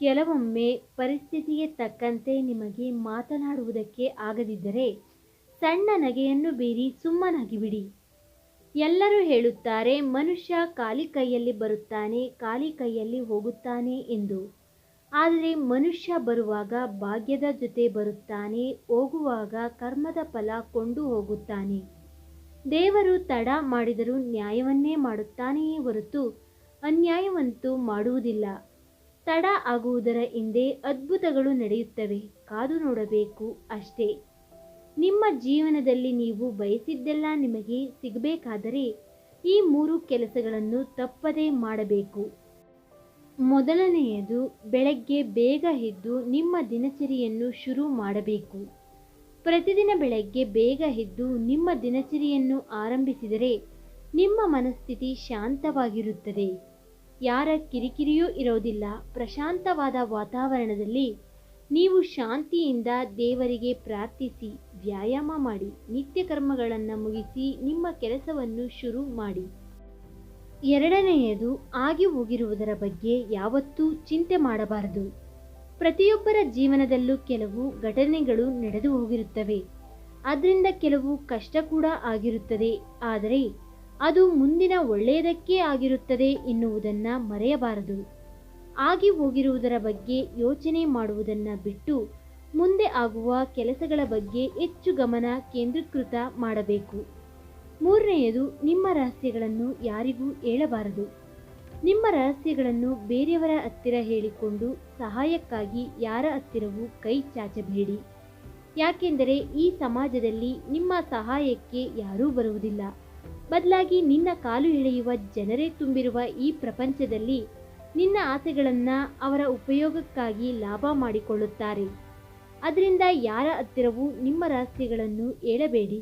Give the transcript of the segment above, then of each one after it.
ಕೆಲವೊಮ್ಮೆ ಪರಿಸ್ಥಿತಿಗೆ ತಕ್ಕಂತೆ ನಿಮಗೆ ಮಾತನಾಡುವುದಕ್ಕೆ ಆಗದಿದ್ದರೆ ಸಣ್ಣ ನಗೆಯನ್ನು ಬೀರಿ ಸುಮ್ಮನಾಗಿಬಿಡಿ. ಎಲ್ಲರೂ ಹೇಳುತ್ತಾರೆ, ಮನುಷ್ಯ ಖಾಲಿ ಕೈಯಲ್ಲಿ ಬರುತ್ತಾನೆ, ಖಾಲಿ ಕೈಯಲ್ಲಿ ಹೋಗುತ್ತಾನೆ ಎಂದು. ಆದರೆ ಮನುಷ್ಯ ಬರುವಾಗ ಭಾಗ್ಯದ ಜೊತೆ ಬರುತ್ತಾನೆ, ಹೋಗುವಾಗ ಕರ್ಮದ ಫಲ ಕೊಂಡು ಹೋಗುತ್ತಾನೆ. ದೇವರು ತಡ ಮಾಡಿದರೂ ನ್ಯಾಯವನ್ನೇ ಮಾಡುತ್ತಾನೆಯೇ ಹೊರತು ಅನ್ಯಾಯವಂತೂ ಮಾಡುವುದಿಲ್ಲ. ತಡ ಆಗುವುದರ ಹಿಂದೆ ಅದ್ಭುತಗಳು ನಡೆಯುತ್ತವೆ, ಕಾದು ನೋಡಬೇಕು ಅಷ್ಟೇ. ನಿಮ್ಮ ಜೀವನದಲ್ಲಿ ನೀವು ಬಯಸಿದ್ದೆಲ್ಲ ನಿಮಗೆ ಸಿಗಬೇಕಾದರೆ ಈ 3 ಕೆಲಸಗಳನ್ನು ತಪ್ಪದೇ ಮಾಡಬೇಕು. ಮೊದಲನೆಯದು, ಬೆಳಗ್ಗೆ ಬೇಗ ಎದ್ದು ನಿಮ್ಮ ದಿನಚರಿಯನ್ನು ಶುರು ಮಾಡಬೇಕು. ಪ್ರತಿದಿನ ಬೆಳಗ್ಗೆ ಬೇಗ ಎದ್ದು ನಿಮ್ಮ ದಿನಚರಿಯನ್ನು ಆರಂಭಿಸಿದರೆ ನಿಮ್ಮ ಮನಸ್ಥಿತಿ ಶಾಂತವಾಗಿರುತ್ತದೆ. ಯಾರ ಕಿರಿಕಿರಿಯೂ ಇರೋದಿಲ್ಲ. ಪ್ರಶಾಂತವಾದ ವಾತಾವರಣದಲ್ಲಿ ನೀವು ಶಾಂತಿಯಿಂದ ದೇವರಿಗೆ ಪ್ರಾರ್ಥಿಸಿ, ವ್ಯಾಯಾಮ ಮಾಡಿ, ನಿತ್ಯ ಕರ್ಮಗಳನ್ನು ಮುಗಿಸಿ ನಿಮ್ಮ ಕೆಲಸವನ್ನು ಶುರು ಮಾಡಿ. ಎರಡನೆಯದು, ಆಗಿ ಹೋಗಿರುವುದರ ಬಗ್ಗೆ ಯಾವತ್ತೂ ಚಿಂತೆ ಮಾಡಬಾರದು. ಪ್ರತಿಯೊಬ್ಬರ ಜೀವನದಲ್ಲೂ ಕೆಲವು ಘಟನೆಗಳು ನಡೆದು ಹೋಗಿರುತ್ತವೆ. ಅದರಿಂದ ಕೆಲವು ಕಷ್ಟ ಕೂಡ ಆಗಿರುತ್ತದೆ. ಆದರೆ ಅದು ಮುಂದಿನ ಒಳ್ಳೆಯದಕ್ಕೆ ಆಗಿರುತ್ತದೆ ಎನ್ನುವುದನ್ನು ಮರೆಯಬಾರದು. ಆಗಿ ಹೋಗಿರುವುದರ ಬಗ್ಗೆ ಯೋಚನೆ ಮಾಡುವುದನ್ನು ಬಿಟ್ಟು ಮುಂದೆ ಆಗುವ ಕೆಲಸಗಳ ಬಗ್ಗೆ ಹೆಚ್ಚು ಗಮನ ಕೇಂದ್ರೀಕೃತ ಮಾಡಬೇಕು. ಮೂರನೆಯದು, ನಿಮ್ಮ ರಹಸ್ಯಗಳನ್ನು ಯಾರಿಗೂ ಹೇಳಬಾರದು. ನಿಮ್ಮ ರಹಸ್ಯಗಳನ್ನು ಬೇರೆಯವರ ಹತ್ತಿರ ಹೇಳಿಕೊಂಡು ಸಹಾಯಕ್ಕಾಗಿ ಯಾರ ಹತ್ತಿರವೂ ಕೈ ಚಾಚಬೇಡಿ. ಯಾಕೆಂದರೆ ಈ ಸಮಾಜದಲ್ಲಿ ನಿಮ್ಮ ಸಹಾಯಕ್ಕೆ ಯಾರೂ ಬರುವುದಿಲ್ಲ. ಬದಲಾಗಿ ನಿನ್ನ ಕಾಲು ಎಳೆಯುವ ಜನರೇ ತುಂಬಿರುವ ಈ ಪ್ರಪಂಚದಲ್ಲಿ ನಿನ್ನ ಆಸೆಗಳನ್ನು ಅವರ ಉಪಯೋಗಕ್ಕಾಗಿ ಲಾಭ ಮಾಡಿಕೊಳ್ಳುತ್ತಾರೆ. ಅದರಿಂದ ಯಾರ ಹತ್ತಿರವೂ ನಿಮ್ಮ ರಹಸ್ಯಗಳನ್ನು ಹೇಳಬೇಡಿ.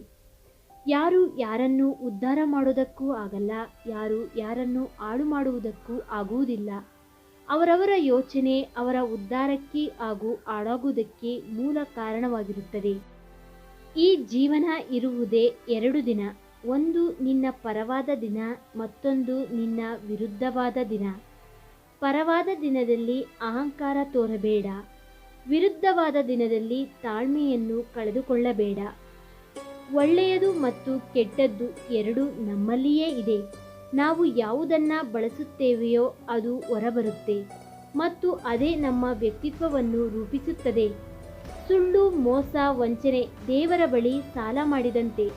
ಯಾರು ಯಾರನ್ನು ಉದ್ಧಾರ ಮಾಡೋದಕ್ಕೂ ಆಗಲ್ಲ, ಯಾರು ಯಾರನ್ನು ಹಾಳು ಮಾಡುವುದಕ್ಕೂ ಆಗುವುದಿಲ್ಲ. ಅವರವರ ಯೋಚನೆ ಅವರ ಉದ್ಧಾರಕ್ಕೆ ಹಾಗೂ ಹಾಳಾಗುವುದಕ್ಕೆ ಮೂಲ ಕಾರಣವಾಗಿರುತ್ತದೆ. ಈ ಜೀವನ ಇರುವುದೇ 2 ದಿನ. ಒಂದು ನಿನ್ನ ಪರವಾದ ದಿನ, ಮತ್ತೊಂದು ನಿನ್ನ ವಿರುದ್ಧವಾದ ದಿನ. ಪರವಾದ ದಿನದಲ್ಲಿ ಅಹಂಕಾರ ತೋರಬೇಡ, ವಿರುದ್ಧವಾದ ದಿನದಲ್ಲಿ ತಾಳ್ಮೆಯನ್ನು ಕಳೆದುಕೊಳ್ಳಬೇಡ. ಒಳ್ಳೆಯದು ಮತ್ತು ಕೆಟ್ಟದ್ದು ಎರಡೂ ನಮ್ಮಲ್ಲಿಯೇ ಇದೆ. ನಾವು ಯಾವುದನ್ನು ಬಳಸುತ್ತೇವೆಯೋ ಅದು ಹೊರಬರುತ್ತೆ ಮತ್ತು ಅದೇ ನಮ್ಮ ವ್ಯಕ್ತಿತ್ವವನ್ನು ರೂಪಿಸುತ್ತದೆ. ಸುಳ್ಳು, ಮೋಸ, ವಂಚನೆ ದೇವರ ಬಳಿ ಸಾಲ ಮಾಡಿದಂತೆ.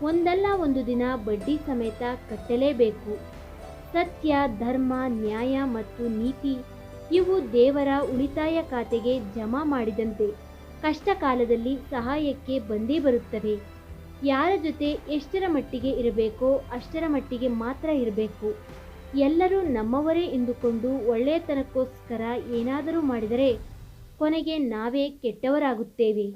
ಒಂದಲ್ಲ ಒಂದು ದಿನ ಬಡ್ಡಿ ಸಮೇತ ಕಟ್ಟಲೇಬೇಕು. ಸತ್ಯ, ಧರ್ಮ, ನ್ಯಾಯ ಮತ್ತು ನೀತಿ ಇವು ದೇವರ ಉಳಿತಾಯ ಖಾತೆಗೆ ಜಮಾ ಮಾಡಿದಂತೆ ಕಷ್ಟ ಕಾಲದಲ್ಲಿ ಸಹಾಯಕ್ಕೆ ಬಂದೇ ಬರುತ್ತವೆ. ಯಾರ ಜೊತೆ ಎಷ್ಟರ ಮಟ್ಟಿಗೆ ಇರಬೇಕೋ ಅಷ್ಟರ ಮಟ್ಟಿಗೆ ಮಾತ್ರ ಇರಬೇಕು. ಎಲ್ಲರೂ ನಮ್ಮವರೇ ಎಂದುಕೊಂಡು ಒಳ್ಳೆಯತನಕ್ಕೋಸ್ಕರ ಏನಾದರೂ ಮಾಡಿದರೆ ಕೊನೆಗೆ ನಾವೇ ಕೆಟ್ಟವರಾಗುತ್ತೇವೆ.